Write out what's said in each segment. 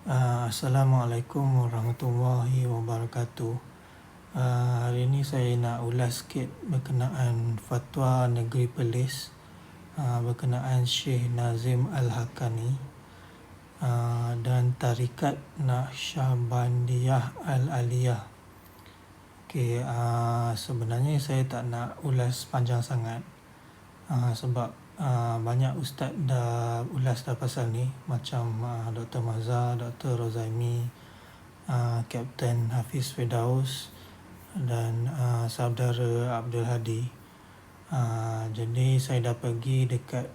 Assalamualaikum warahmatullahi wabarakatuh. Hari ini saya nak ulas sikit berkenaan fatwa Negeri Perlis berkenaan Syekh Nazim Al-Haqqani dan Tarikat Naqsyabandiyah Al-Aliyah. Sebenarnya saya tak nak ulas panjang sangat sebab banyak ustaz dah ulas dah pasal ni, macam Dr. Mazhar, Dr. Rozaimi, Kapten Hafiz Firdaus dan saudara Abdul Hadi. Jadi saya dah pergi dekat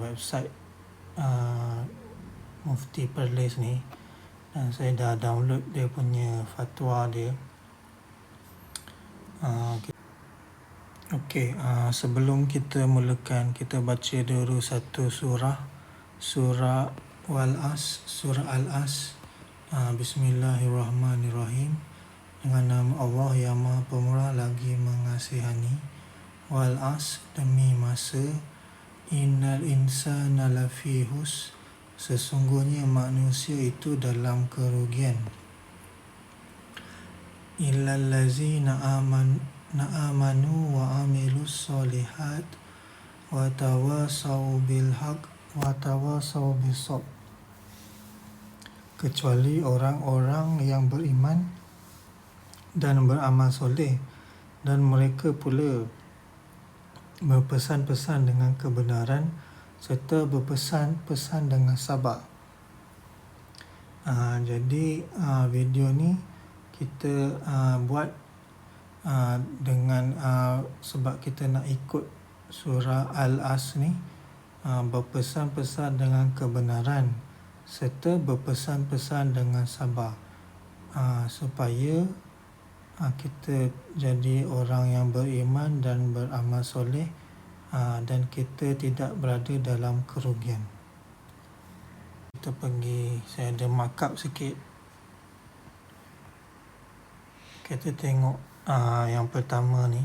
website Mufti Perlis ni dan saya dah download dia punya fatwa dia. Sebelum kita mulakan, kita baca dulu satu surah Al-As. Bismillahirrahmanirrahim. Dengan nama Allah yang Maha Pemurah lagi Mengasihani. Wal-As, demi masa. Innal insana lafi husr, sesungguhnya manusia itu dalam kerugian. Illal ladzina amanu wa amilus solihat wa tawasau bil haq wa tawasau bis sabr, kecuali orang-orang yang beriman dan beramal soleh, dan mereka pula berpesan-pesan dengan kebenaran serta berpesan-pesan dengan sabar. Jadi video ni kita buat dengan sebab kita nak ikut surah Al-As ni, berpesan-pesan dengan kebenaran serta berpesan-pesan dengan sabar, supaya kita jadi orang yang beriman dan beramal soleh, dan kita tidak berada dalam kerugian. Kita pergi, saya ada markup sikit. Kita tengok yang pertama ni,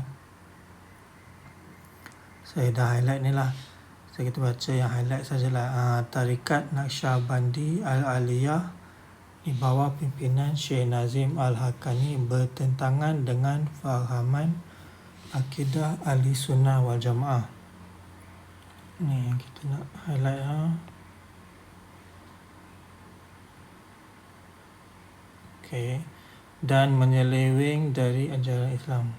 saya dah highlight ni lah. Kita baca yang highlight sajalah. Tarikat Naqsyabandi Al-Aliyah di bawah pimpinan Syekh Nazim Al-Haqqani bertentangan dengan fahaman akidah Ahli Sunnah wal Jamaah. Ni yang kita nak highlight. Dan menyeleweng dari ajaran Islam.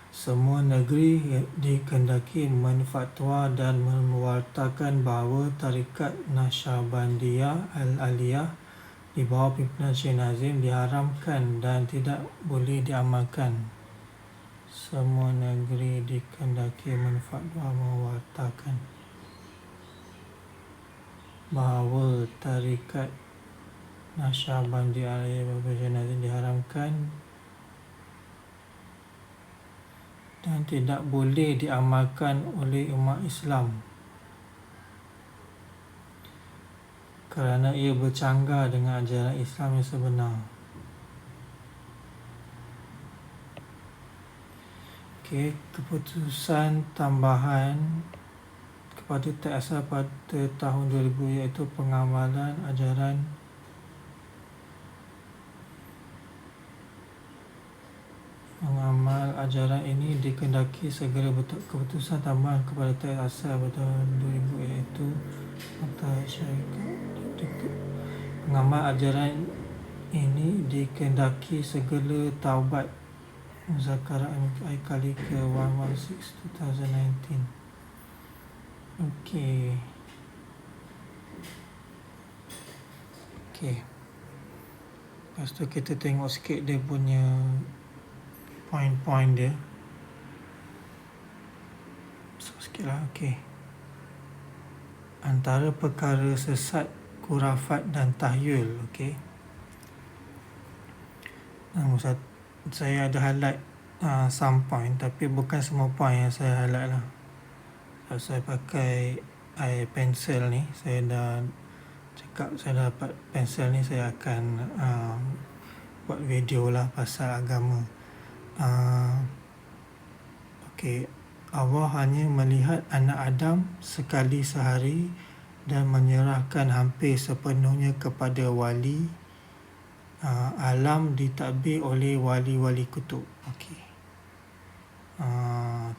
Semua negeri dikehendaki menfatwa dan mewartakan bahawa Tarikat Naqsyabandiyah Al-Aliyah di bawah pimpinan Syekh Nazim diharamkan dan tidak boleh diamalkan. Semua negeri dikehendaki menfatwa mewartakan bahawa Tarikat Naqsyabandiyah Al-Aliyah bawah Syekh Nazim diharamkan dan tidak boleh diamalkan oleh umat Islam kerana ia bercanggah dengan ajaran Islam yang sebenar. Keputusan tambahan kepada teks asal pada tahun 2000 iaitu pengamalan ajaran ini dikehendaki segera keputusan tambahan kepada teks asal pada tahun 2000 iaitu pengamalan ajaran ini dikehendaki segera taubat. Muzakarah Al-Kali ke 116 2019. Lepas tu kita tengok sikit dia punya poin-poin dia. Sikit lah. Antara perkara sesat, khurafat dan tahyul. Saya ada highlight some point, tapi bukan semua point yang saya highlight lah. Saya pakai pensel ni. Saya dah cakap saya dapat pensel ni, saya akan buat video lah pasal agama. Allah hanya melihat anak Adam sekali sehari dan menyerahkan hampir sepenuhnya kepada wali. Alam ditadbir oleh wali-wali kutub. Okey.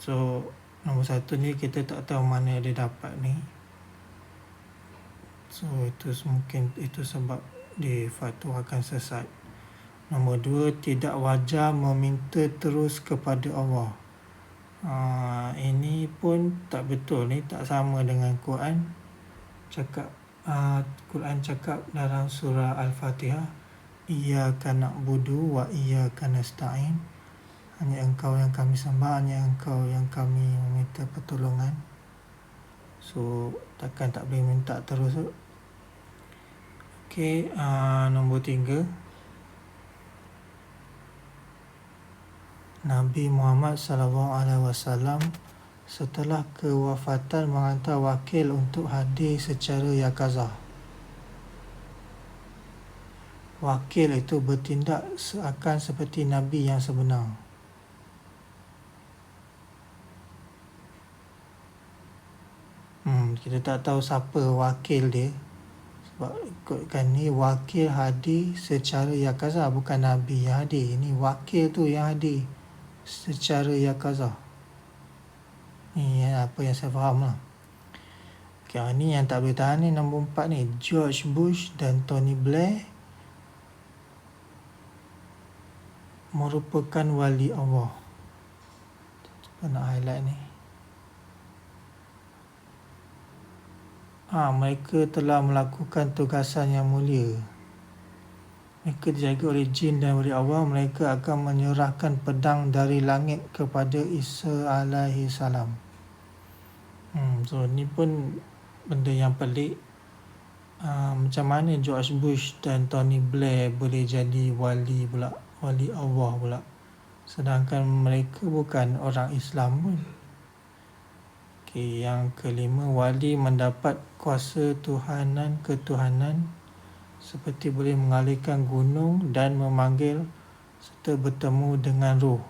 So nombor satu ni kita tak tahu mana dia dapat ni. So itu mungkin itu sebab difatwakan sesat. Nombor dua, tidak wajar meminta terus kepada Allah. Ini pun tak betul ni, tak sama dengan Quran. Quran cakap dalam surah Al-Fatihah, Iyyaka na'budu wa iyyaka nasta'in. Hanya Engkau yang kami sembah, hanya Engkau yang kami meminta pertolongan. So takkan tak boleh minta terus. Okey, nombor tiga, Nabi Muhammad SAW setelah kewafatan menghantar wakil untuk hadir secara yakazah. Wakil itu bertindak seakan seperti Nabi yang sebenar. Kita tak tahu siapa wakil dia. Sebab ikutkan ni wakil hadir secara yakazah, bukan Nabi yang hadir. Ini wakil tu yang hadir secara yakazah. Ni apa yang saya faham lah. Okay, ni yang tak boleh tahan ni, nombor 4 ni. George Bush dan Tony Blair merupakan wali Allah. Cuba nak highlight ni. Mereka telah melakukan tugasan yang mulia. Mereka dijaga oleh jin dan oleh Allah. Mereka akan menyerahkan pedang dari langit kepada Isa alaihi salam. So ni pun benda yang pelik. Macam mana George Bush dan Tony Blair boleh jadi wali pula, wali Allah pula, sedangkan mereka bukan orang Islam pun. Okay, yang kelima, wali mendapat kuasa ketuhanan seperti boleh mengalihkan gunung dan memanggil serta bertemu dengan roh.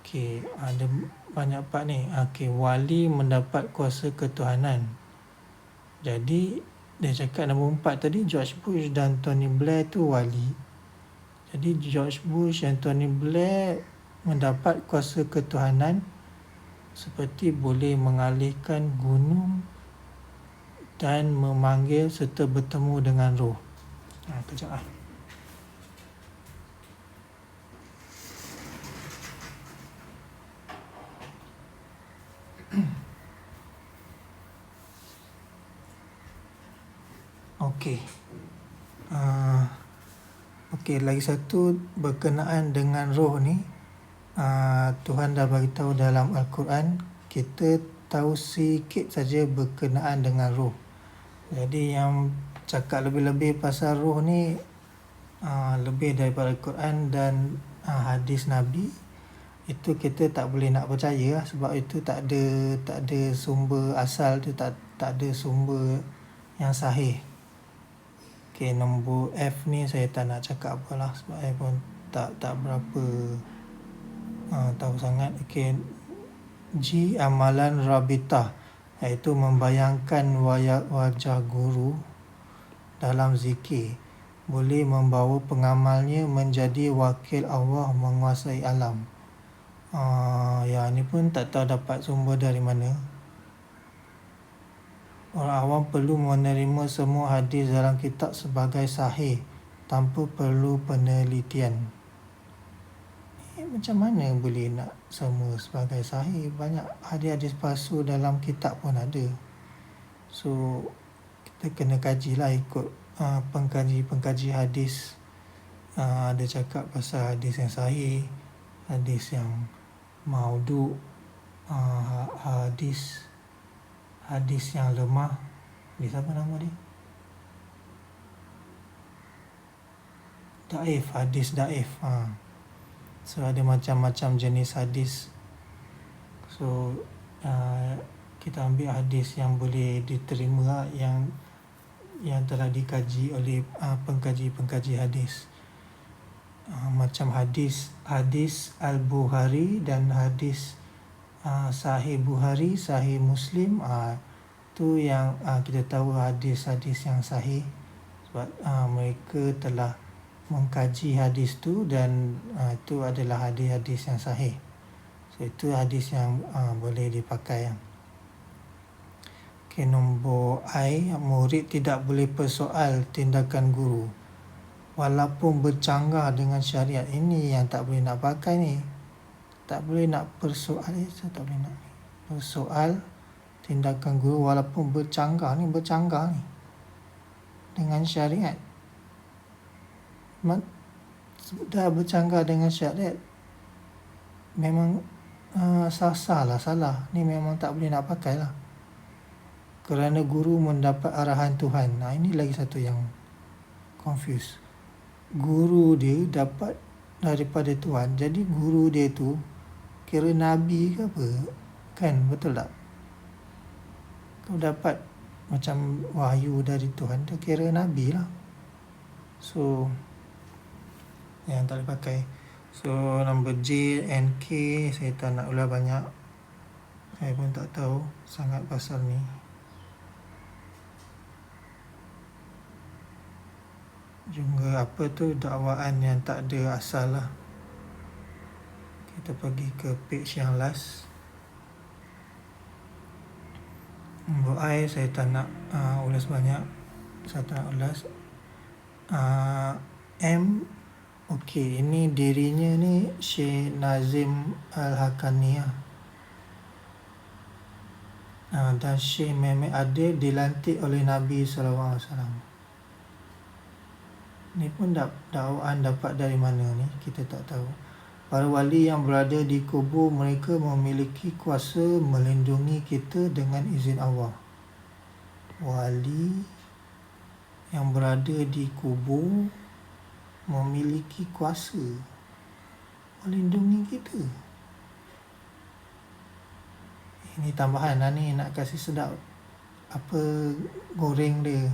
Okey, ada banyak part ni. Okey, wali mendapat kuasa ketuhanan. Jadi dia cakap nombor 4 tadi, George Bush dan Tony Blair tu wali. Jadi George Bush dan Tony Blair mendapat kuasa ketuhanan seperti boleh mengalihkan gunung dan memanggil serta bertemu dengan roh. Kejap lah. Okey. Okey, lagi satu berkenaan dengan roh ni. Tuhan dah beritahu dalam Al-Quran, kita tahu sikit saja berkenaan dengan roh. Jadi yang cakap lebih-lebih pasal roh ni lebih daripada Al-Quran dan hadis Nabi, itu kita tak boleh nak percaya lah, sebab itu tak ada sumber asal tu, tak ada sumber yang sahih. Okay, nombor F ni saya tak nak cakap apalah, sebab saya pun tak berapa tahu sangat. Okay. G, amalan rabitah, iaitu membayangkan wajah guru dalam zikir boleh membawa pengamalnya menjadi wakil Allah menguasai alam. Ya, ni pun tak tahu dapat sumber dari mana. Orang awam perlu menerima semua hadis dalam kitab sebagai sahih tanpa perlu penelitian. Macam mana boleh nak semua sebagai sahih? Banyak hadis-hadis palsu dalam kitab pun ada. So kita kena kajilah, ikut pengkaji hadis. Ada cakap pasal hadis yang sahih, hadis yang maudhu, hadis yang lemah. Hadis apa nama dia? Daif, hadis daif. So ada macam-macam jenis hadis. So kita ambil hadis yang boleh diterima, yang telah dikaji oleh pengkaji hadis. Macam hadis Al-Bukhari dan hadis Sahih Bukhari, Sahih Muslim, tu yang kita tahu hadis-hadis yang sahih, sebab mereka telah mengkaji hadis tu dan itu adalah hadis-hadis yang sahih. So itu hadis yang boleh dipakai. Okay, nombor I, murid tidak boleh persoal tindakan guru walaupun bercanggah dengan syariat. Ini yang tak boleh nak pakai ni. Tak boleh nak persoal, tak boleh nak persoal tindakan guru walaupun bercanggah ni dengan syariat. Dah bercanggah dengan syariat, memang salah. Ni memang tak boleh nak pakai lah. Kerana guru mendapat arahan Tuhan. Ini lagi satu yang confuse. Guru dia dapat daripada Tuhan. Jadi guru dia tu kira Nabi ke apa? Kan, betul tak? Kau dapat macam wahyu dari Tuhan, dia kira Nabi lah. So, yang tak boleh pakai. So, nombor J and K, saya tak nak ulang banyak. Saya pun tak tahu sangat pasal ni. Juga apa tu, dakwaan yang tak ada asal lah. Kita pergi ke page yang last. Nombor I, saya tak nak ulas banyak. Saya tak nak ulas. M, okey, ini dirinya ni Syekh Nazim Al-Haqqani lah. Dan Syekh Mehmet Adil dilantik oleh Nabi SAW. Ni pun dakwaan dapat dari mana ni, kita tak tahu. Para wali yang berada di kubur mereka memiliki kuasa melindungi kita dengan izin Allah. Wali yang berada di kubur memiliki kuasa melindungi kita. Ini tambahan lah ni, nak kasih sedap apa goreng dia.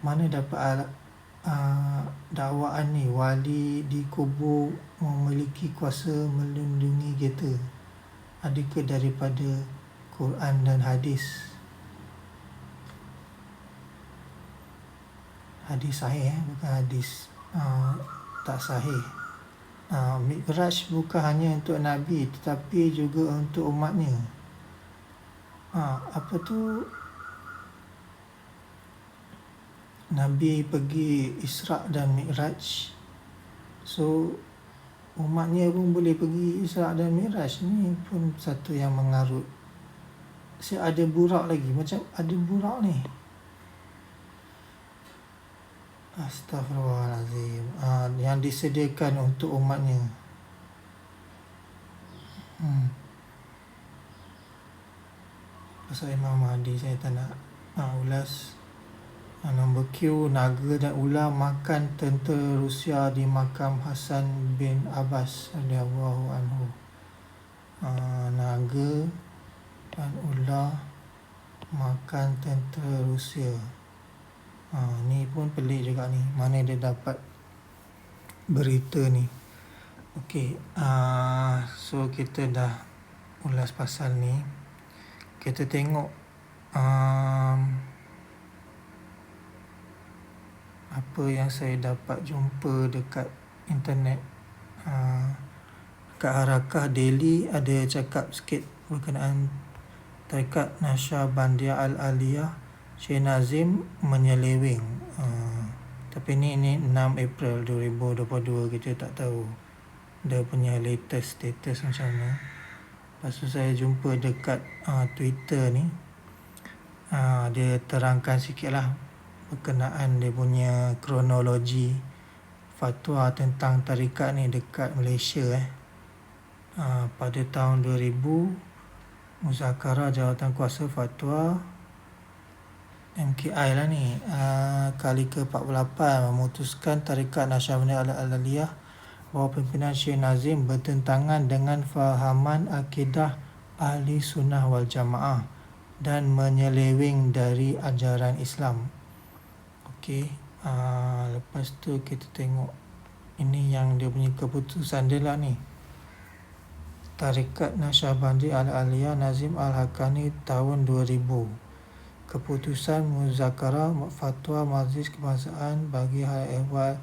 Mana dapat dakwaan ni, wali di kubur memiliki kuasa melindungi kita? Adakah daripada Quran dan hadis? Hadis sahih, bukan hadis tak sahih. Mi'raj bukan hanya untuk Nabi tetapi juga untuk umatnya. Apa tu, Nabi pergi Isra' dan Mi'raj, so umatnya pun boleh pergi Isra' dan Mi'raj. Ni pun satu yang mengarut. Ada burak lagi, macam ada burak ni. Astaghfirullahalazim. Yang disediakan untuk umatnya. Pasal Imam Mahdi saya tak nak ulas. Nombor Q, naga dan ular makan tentera Rusia di makam Hasan bin Abbas radhiyallahu anhu. Naga dan ular makan tentera Rusia. Ni pun pelik juga ni, mana dia dapat berita ni. Okey, so kita dah ulas pasal ni. Kita tengok apa yang saya dapat jumpa dekat internet. Dekat Harakah Daily ada cakap sikit berkenaan Tarekat Naqsyabandiyah Al-Aliyah, Syekh Nazim menyeleweng. Tapi ni 6 April 2022, kita tak tahu dia punya latest status macam mana. Lepas tu saya jumpa dekat Twitter ni, dia terangkan sikit lah berkenaan dia punya kronologi fatwa tentang tarikat ni dekat Malaysia. Pada tahun 2000, Muzakarah Jawatan Kuasa Fatwa MKI lah ni, kali ke-48 memutuskan tarikat Naqsyabandiyah Al-Aliyah bahawa pimpinan Syekh Nazim bertentangan dengan fahaman akidah Ahli Sunnah wal Jamaah dan menyeleweng dari ajaran Islam. Okey, lepas tu kita tengok ini yang dia punya keputusan dia lah ni. Tarikat Naqsyabandi Al-Aliyah Nazim Al-Haqqani tahun 2000. Keputusan Muzakarah Fatwa Majlis Kebangsaan bagi Hal Ehwal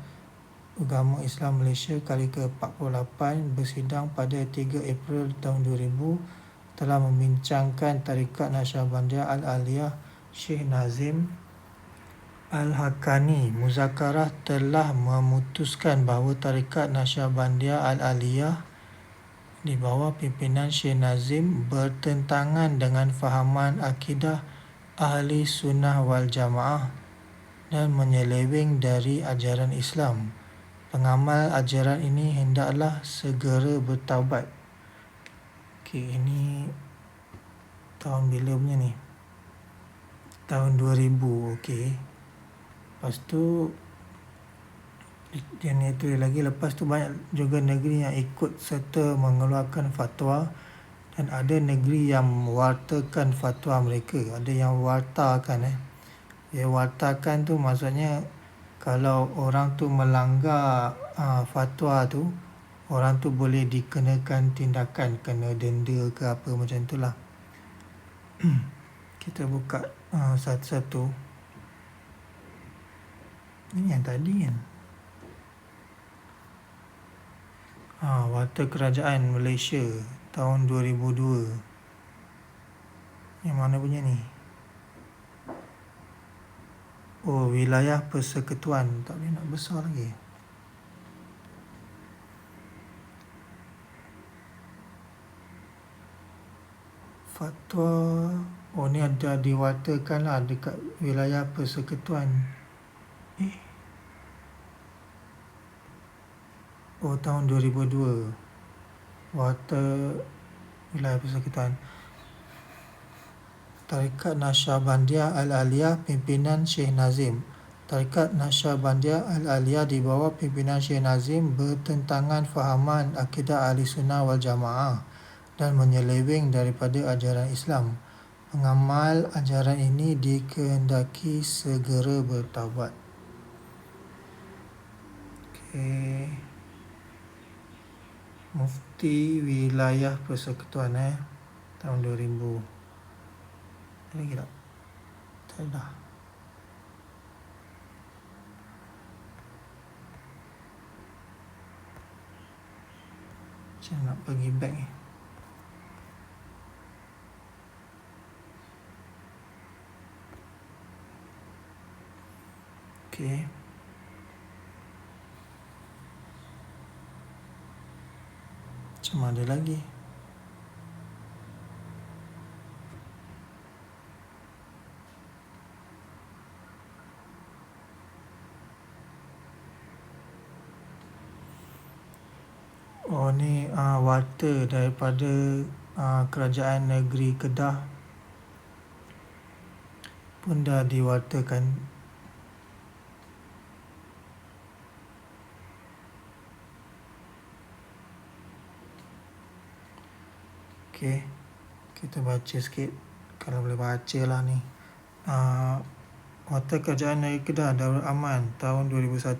Agama Islam Malaysia kali ke-48 bersidang pada 3 April tahun 2000 telah membincangkan Tarikat Naqsyabandiyah Al-Aliyah Syekh Nazim Al-Haqqani. Muzakarah telah memutuskan bahawa Tarikat Naqsyabandiyah Al-Aliyah di bawah pimpinan Syekh Nazim bertentangan dengan fahaman akidah Ahli Sunnah wal Jamaah dan menyeleweng dari ajaran Islam. Pengamal ajaran ini hendaklah segera bertaubat. Okey, ini tahun bila punya ni? Tahun 2000, okey. Lepas tu dia tu lagi, lepas tu banyak juga negeri yang ikut serta mengeluarkan fatwa dan ada negeri yang mewartakan fatwa mereka. Ada yang wartakan wartakan tu maksudnya kalau orang tu melanggar fatwa tu, orang tu boleh dikenakan tindakan, kena denda ke apa macam tu lah. Kita buka satu-satu. Ini yang tadi kan. Warta Kerajaan Malaysia tahun 2002. Yang mana punya ni? Oh, wilayah persekutuan. Tak boleh nak besar lagi. Fatwa. Oh, ni ada diwartakan lah dekat wilayah persekutuan. Oh, tahun 2002. Warta wilayah persekutuan. Tarikat Naqsyabandiyah Al-Aliyah pimpinan Syekh Nazim. Tarikat Naqsyabandiyah Al-Aliyah di bawah pimpinan Syekh Nazim bertentangan fahaman akidah Ahli Sunnah wal Jamaah dan menyeleweng daripada ajaran Islam. Pengamal ajaran ini dikehendaki segera bertaubat. Okey. Mufti Wilayah Persekutuan tahun 2000. Ada lagi tak? Tak ada. Macam nak pergi back ni. Okey. Macam ada lagi. Oh, ni warta daripada Kerajaan Negeri Kedah pun dah diwartakan. Okey, kita baca sikit kalau boleh baca lah ni. Warta Kerajaan Negeri Kedah Darul Aman tahun 2001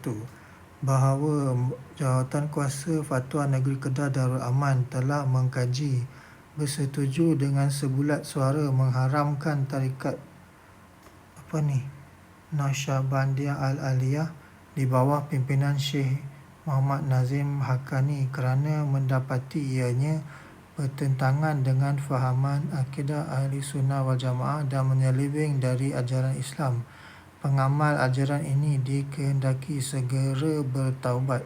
bahawa Jawatankuasa Fatwa Negeri Kedah Darul Aman telah mengkaji bersetuju dengan sebulat suara mengharamkan tarikat Naqsyabandiyah Al-Aliyah di bawah pimpinan Syekh Muhammad Nazim Haqqani kerana mendapati ianya bertentangan dengan fahaman akidah Ahli Sunnah wal Jamaah dan menyeleweng dari ajaran Islam. Pengamal ajaran ini dikehendaki segera bertaubat.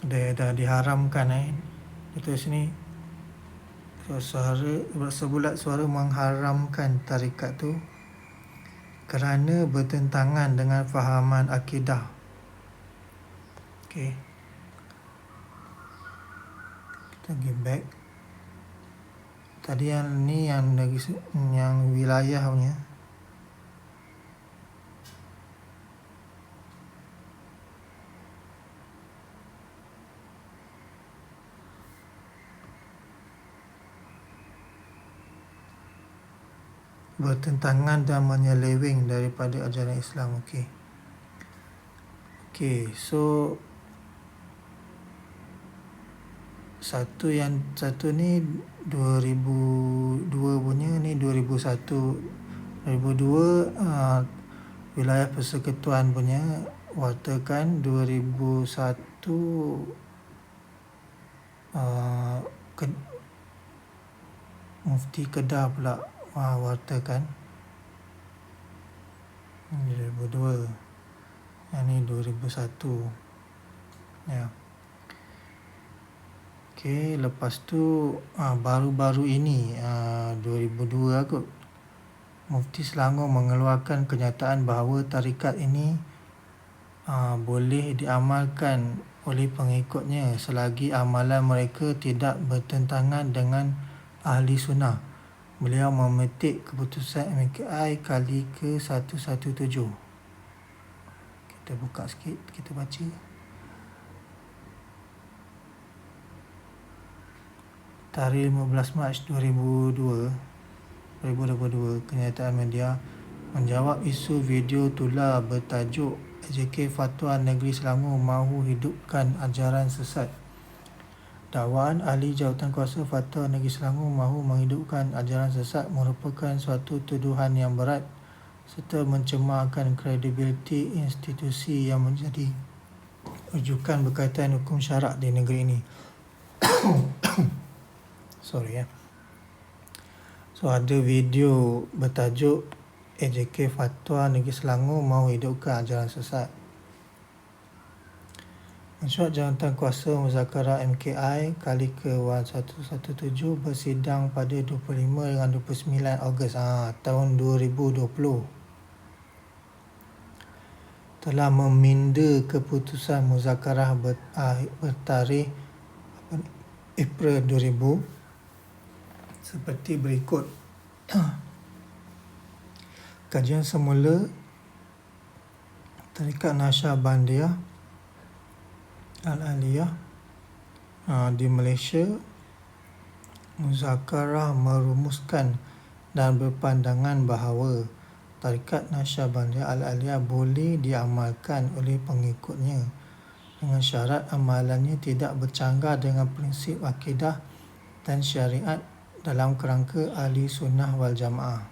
Dia dah diharamkan Dia tulis sini sebulat suara mengharamkan tarikat tu kerana bertentangan dengan fahaman akidah. Okey. Kita pergi back. Tadi yang ni yang wilayah punya. Bertentangan dan menyeleweng daripada ajaran Islam. Okey. Okay, so satu ni 2002 punya, ni 2001. 2002 wilayah persekutuan punya wartakan. 2001 Mufti Kedah pula wartakan. 2002. Yang ni 2001. Ya. Okay, lepas tu baru-baru ini 2002 kot, Mufti Selangor mengeluarkan kenyataan bahawa tarikat ini boleh diamalkan oleh pengikutnya selagi amalan mereka tidak bertentangan dengan ahli sunnah. Beliau memetik keputusan MKI kali ke-117. Kita buka sikit, kita baca. Tarikh 15 Mac 2022, kenyataan media menjawab isu video tular bertajuk AJK Fatwa Negeri Selangor mahu hidupkan ajaran sesat. Dakwaan ahli jawatankuasa Fatwa Negeri Selangor mahu menghidupkan ajaran sesat merupakan suatu tuduhan yang berat serta mencemarkan kredibiliti institusi yang menjadi rujukan berkaitan hukum syarak di negeri ini. So ada video bertajuk AJK Fatwa Negeri Selangor mahu hidupkan ajaran sesat. Mesyuarat Jawatankuasa Muzakarah MKI kali ke-117 bersidang pada 25 dengan 29 Ogos tahun 2020 telah meminda keputusan muzakarah bertarikh April 2000 seperti berikut. Kajian semula Tarikat Naqsyabandiyah Al-Aliyah di Malaysia. Muzakarah merumuskan dan berpandangan bahawa Tarikat Naqsyabandiyah Al-Aliyah boleh diamalkan oleh pengikutnya dengan syarat amalannya tidak bercanggah dengan prinsip akidah dan syariat dalam kerangka ahli sunnah wal jamaah.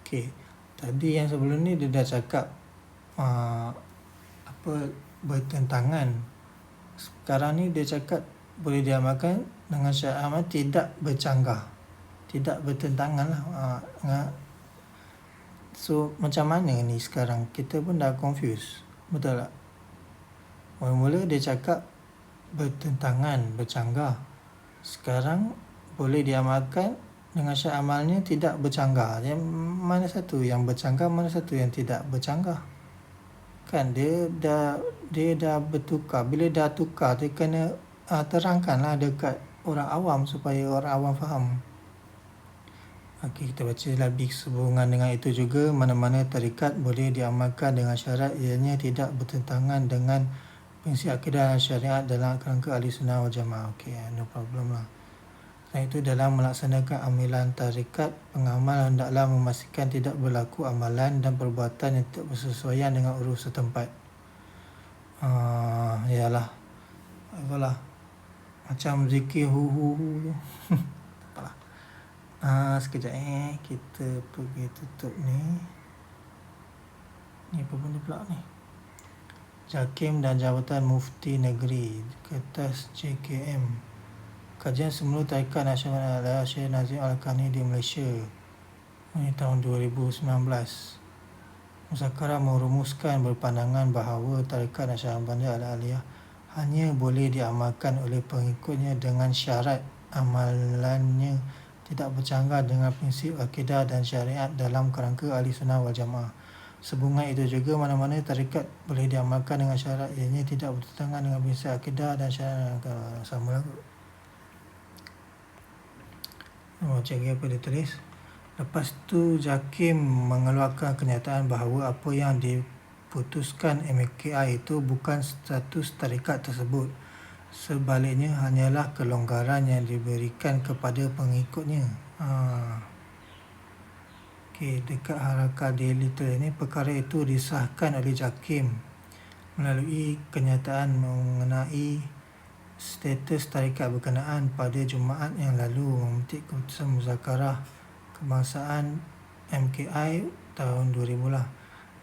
Okey, tadi yang sebelum ni dia dah cakap bertentangan. Sekarang ni dia cakap boleh diamalkan dengan syarat amal tidak bercanggah, tidak bertentangan lah. So macam mana ni sekarang? Kita pun dah confused, betul tak? Mula-mula dia cakap bertentangan, bercanggah. Sekarang boleh diamalkan dengan syarat amalnya tidak bercanggah. Yang mana satu yang bercanggah, mana satu yang tidak bercanggah? Kan dia dah bertukar. Bila dah tukar, dia kena terangkanlah dekat orang awam supaya orang awam faham. Okey, kita baca lebih sehubungan dengan itu juga. Mana-mana tarikat boleh diamalkan dengan syarat ianya tidak bertentangan dengan prinsip akidah dan syariat dalam kerangka ahli sunnah wal jamaah. Okey, no problem lah. Selain itu, dalam melaksanakan amalan tarikat, pengamal hendaklah memastikan tidak berlaku amalan dan perbuatan yang tidak bersesuaian dengan uruf setempat. Yalah, apalah, macam zikir hu-hu-hu tu. Apalah. Sekejap kita pergi tutup ni. Ni apa benda pula ni? JAKIM dan Jabatan Mufti Negeri, Kertas JKM. Kajian semula Tarikat Nasional Syekh Nazim Al-Kani di Malaysia. Ini tahun 2019. Muzakarah merumuskan berpandangan bahawa Tarikat Naqsyabandiyah Al-Aliyah hanya boleh diamalkan oleh pengikutnya dengan syarat amalannya tidak bercanggah dengan prinsip akidah dan syariat dalam kerangka ahli sunnah wal jamaah. Sehubungan itu juga, mana-mana tarikat boleh diamalkan dengan syarat ianya tidak bertentangan dengan prinsip akidah dan syariat. Sama lah. Macam apa dia tulis. Lepas tu JAKIM mengeluarkan kenyataan bahawa apa yang diputuskan MKI itu bukan status tarikat tersebut. Sebaliknya hanyalah kelonggaran yang diberikan kepada pengikutnya. Dekat Harakah Daily Trail ini, perkara itu disahkan oleh JAKIM melalui kenyataan mengenai status tarikat berkenaan pada Jumaat yang lalu memetik keputusan muzakarah kebangsaan MKI tahun 2000 lah.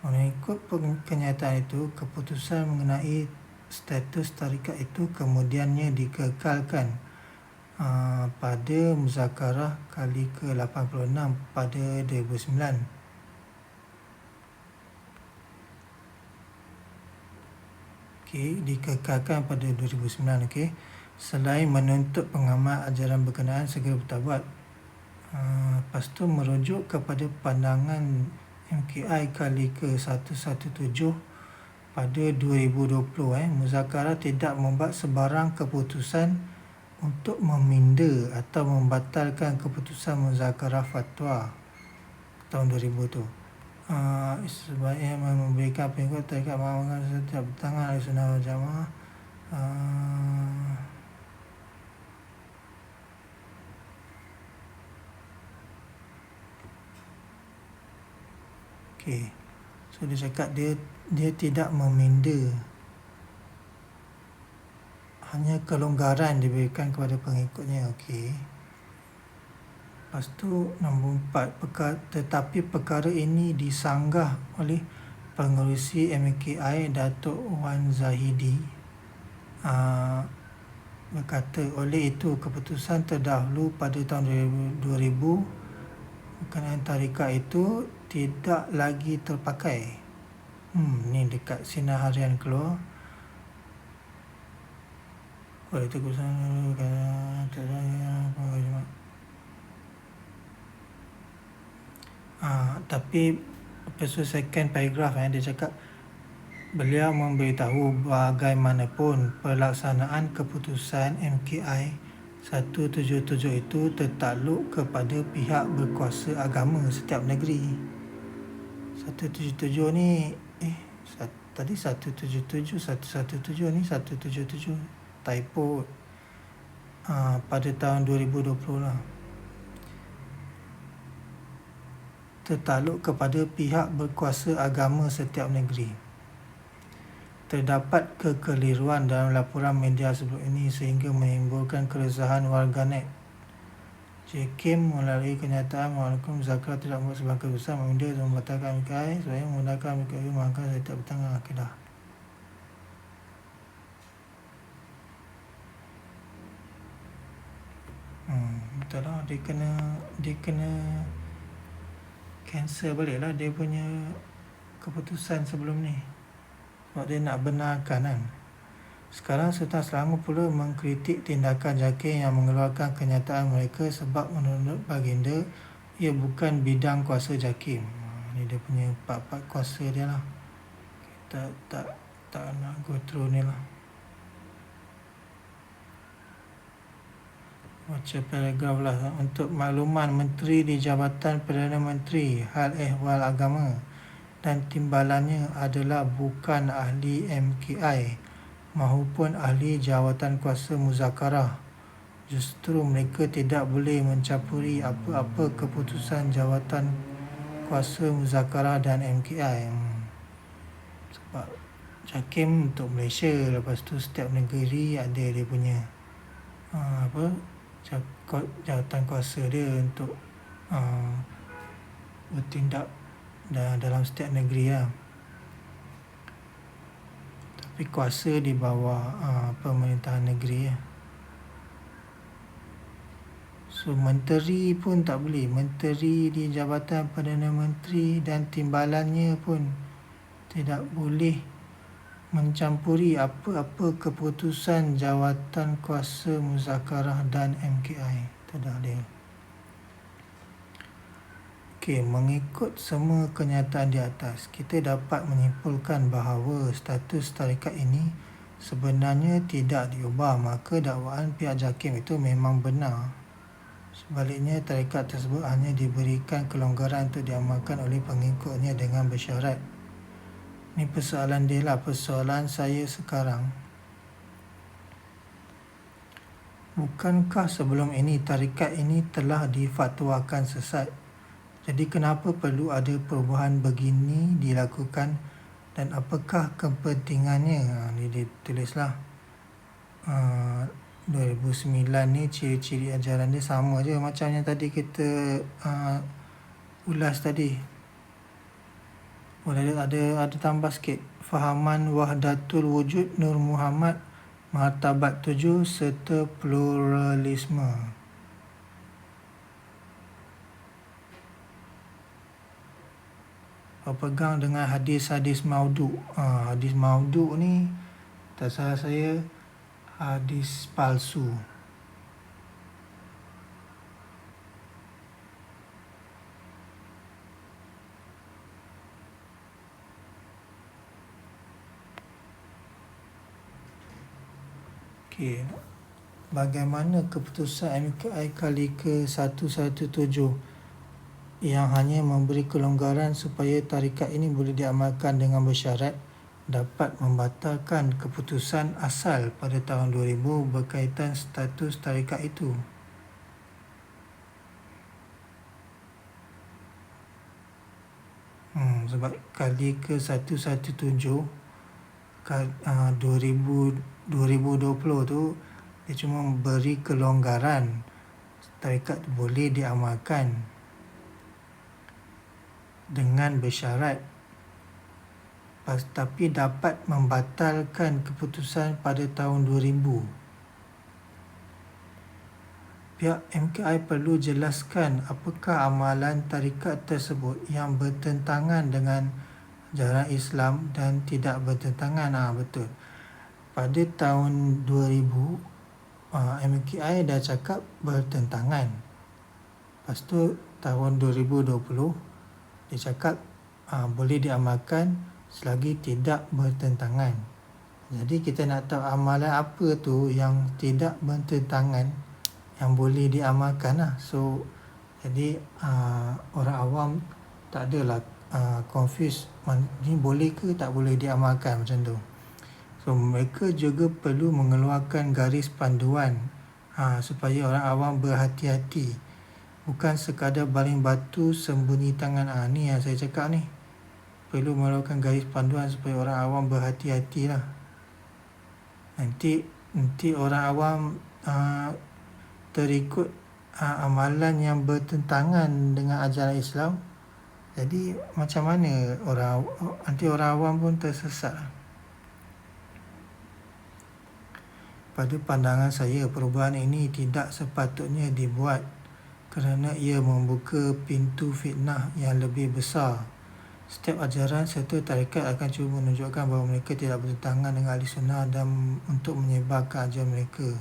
Mengikut kenyataan itu, keputusan mengenai status tarikat itu kemudiannya dikekalkan pada muzakarah kali ke-86 pada 2009. Dikekalkan pada 2009. Selain menuntut pengamal ajaran berkenaan segera bertaubat. Lepas tu merujuk kepada pandangan MKI kali ke-117 pada 2020. Muzakarah tidak membuat sebarang keputusan untuk meminda atau membatalkan keputusan muzakarah fatwa tahun 2000 tu. Sebaiknya memberikan pengikut tarikat mengamalkan setiap bertangan oleh Sunnah wal Jamaah. So dia cakap dia tidak meminda, hanya kelonggaran diberikan kepada pengikutnya. Lepas tu nombor 4, tetapi perkara ini disanggah oleh Pengerusi MKI Datuk Wan Zahidi. Berkata, oleh itu keputusan terdahulu pada tahun 2000 berkenaan tarikat itu tidak lagi terpakai. Ni dekat Sinar Harian keluar. Oleh itu keputusan tapi episode second paragraph dia cakap, beliau memberitahu bagaimanapun pelaksanaan keputusan MKI 177 itu tertakluk kepada pihak berkuasa agama setiap negeri. 177 ni tadi 177 ni 177 typo pada tahun 2020 lah. Tertakluk kepada pihak berkuasa agama setiap negeri. Terdapat kekeliruan dalam laporan media sebelum ini sehingga menimbulkan keresahan warganet. JAKIM melalui kenyataan melakukan muzakarah tidak membuat sebarang keputusan meminda dan membatalkan MKI sebagai memudahkan MKI mengamalkan setiap bertangan akidah. Betul lah, dia kena cancel balik lah dia punya keputusan sebelum ni, sebab dia nak benarkan kan. Sekarang Sultan Selangor pula mengkritik tindakan JAKIM yang mengeluarkan kenyataan mereka sebab menurut baginda ia bukan bidang kuasa JAKIM. Ni dia punya part-part kuasa dia lah. Kita tak nak go through ni lah. Baca paragraf lah. Untuk makluman Menteri di Jabatan Perdana Menteri, Hal Ehwal Agama dan timbalannya adalah bukan ahli MKI maupun ahli jawatan kuasa muzakarah. Justru mereka tidak boleh mencampuri apa-apa keputusan jawatan kuasa muzakarah dan MKI. Sebab JAKIM untuk Malaysia, lepas tu setiap negeri ada dia punya jawatan kuasa dia untuk bertindak dalam setiap negeri lah. Tapi kuasa di bawah pemerintahan negeri lah. So menteri pun tak boleh, menteri di Jabatan Perdana Menteri dan timbalannya pun tidak boleh mencampuri apa-apa keputusan jawatan kuasa muzakarah dan MKI. Tidak ada. Mengikut semua kenyataan di atas, kita dapat menyimpulkan bahawa status tarikat ini sebenarnya tidak diubah, maka dakwaan pihak JAKIM itu memang benar. Sebaliknya, tarikat tersebut hanya diberikan kelonggaran untuk diamalkan oleh pengikutnya dengan bersyarat. Ni persoalan dia lah. Persoalan saya sekarang, bukankah sebelum ini tarikat ini telah difatwakan sesat? Jadi kenapa perlu ada perubahan begini dilakukan dan apakah kepentingannya? Ni ditulislah 2009 ni ciri-ciri ajaran dia sama je macam yang tadi kita ulas tadi. Boleh ada tambah sikit. Fahaman Wahdatul Wujud Nur Muhammad, Martabat 7 serta pluralisme. Berpegang dengan hadis-hadis maudhu'. Hadis maudhu' ni tak salah saya hadis palsu. Okey. Bagaimana keputusan MKI kali ke-117 yang hanya memberi kelonggaran supaya tarikat ini boleh diamalkan dengan bersyarat dapat membatalkan keputusan asal pada tahun 2000 berkaitan status tarikat itu? Sebab kali ke-117 2020 tu dia cuma beri kelonggaran tarikat boleh diamalkan dengan bersyarat, tapi dapat membatalkan keputusan pada tahun 2000. Pihak MKI perlu jelaskan apakah amalan tarikat tersebut yang bertentangan dengan ajaran Islam dan tidak bertentangan. Betul. Pada tahun 2000 MKI dah cakap bertentangan. Lepas tu tahun 2020 dia cakap boleh diamalkan selagi tidak bertentangan. Jadi kita nak tahu amalan apa tu yang tidak bertentangan, yang boleh diamalkan lah. So jadi orang awam tak adalah confused ni boleh ke tak boleh diamalkan macam tu. So mereka juga perlu mengeluarkan garis panduan supaya orang awam berhati-hati, bukan sekadar baling batu sembunyi tangan. Ni yang saya cakap ni, perlu mengeluarkan garis panduan supaya orang awam berhati-hati lah. Nanti orang awam terikut amalan yang bertentangan dengan ajaran Islam, jadi macam mana nanti orang awam pun tersesat. Pada pandangan saya, perubahan ini tidak sepatutnya dibuat kerana ia membuka pintu fitnah yang lebih besar. Setiap ajaran serta tarikat akan cuba menunjukkan bahawa mereka tidak bertentangan dengan ahli sunnah dan untuk menyebarkan ajaran mereka.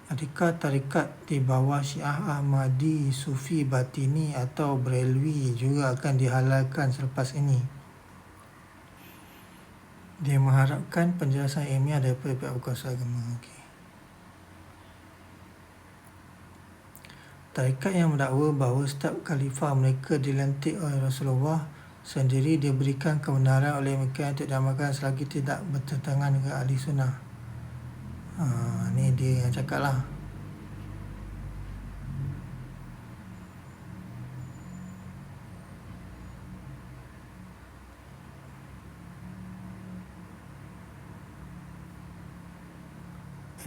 Adakah tarikat di bawah Syiah Ahmadi, Sufi, Batini atau Brelwi juga akan dihalalkan selepas ini? Dia mengharapkan penjelasan ilmiah daripada pihak berkuasa agama. Tarikat yang mendakwa bahawa setiap khalifah mereka dilantik oleh Rasulullah sendiri diberikan kebenaran oleh mereka untuk diamalkan selagi tidak bertentangan dengan ahli sunnah. Ni dia yang cakap lah.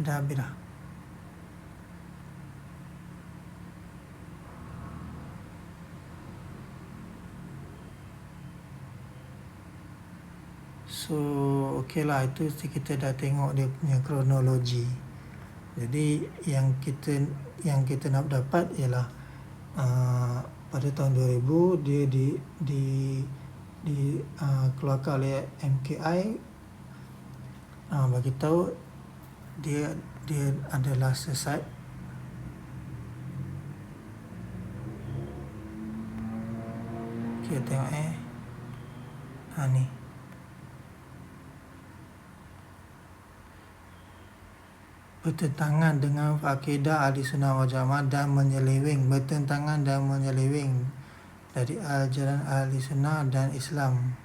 Dah habis dah. So okey lah, itu kita dah tengok dia punya kronologi. Jadi yang kita nak dapat ialah pada tahun 2000 dia keluarkan oleh MKI, bagi tahu dia adalah sesat. Kita tengok ni. Bertentangan dengan akidah ahli sunnah wal jamaah dan bertentangan dan menyeleweng dari ajaran ahli sunnah dan Islam.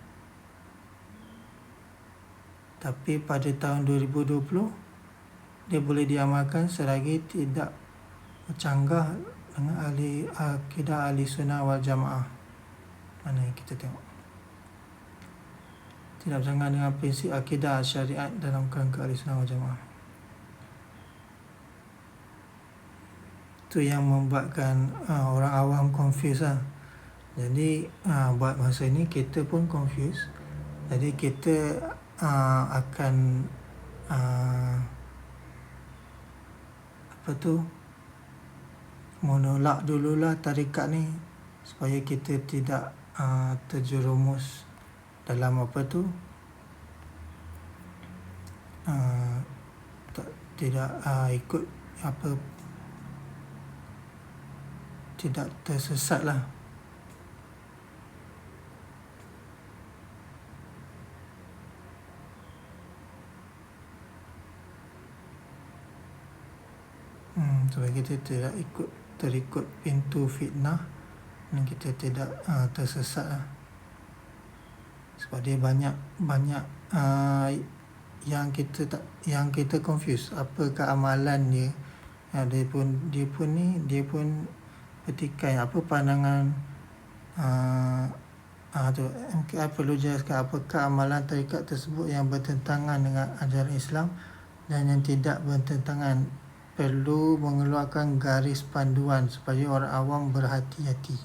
Tapi pada tahun 2020 dia boleh diamalkan selagi tidak bercanggah dengan ahli akidah ahli sunnah wal jamaah. Mana yang kita tengok? Tidak bersanggah dengan prinsip akidah syariat dalam kerangka ahli sunnah wal jamaah. Itu yang membuatkan orang awam confuse lah. Jadi buat masa ni kita pun confuse. Jadi kita akan menolak dululah tarikat ni supaya kita tidak terjerumus dalam tidak ikut tidak tersesat lah. Supaya kita tidak terikut pintu fitnah dan kita tidak tersesat lah. Sebab dia banyak yang kita confuse. Apakah amalan dia? Dia pun petikai apa pandangan MKI perlu jelaskan apakah amalan tarikat tersebut yang bertentangan dengan ajaran Islam dan yang tidak bertentangan. Perlu mengeluarkan garis panduan supaya orang awam berhati-hati.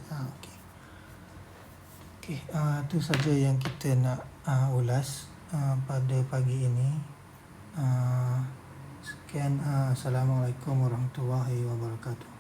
Itu saja yang kita nak ulas pada pagi ini. Sekian, Assalamualaikum warahmatullahi wabarakatuh.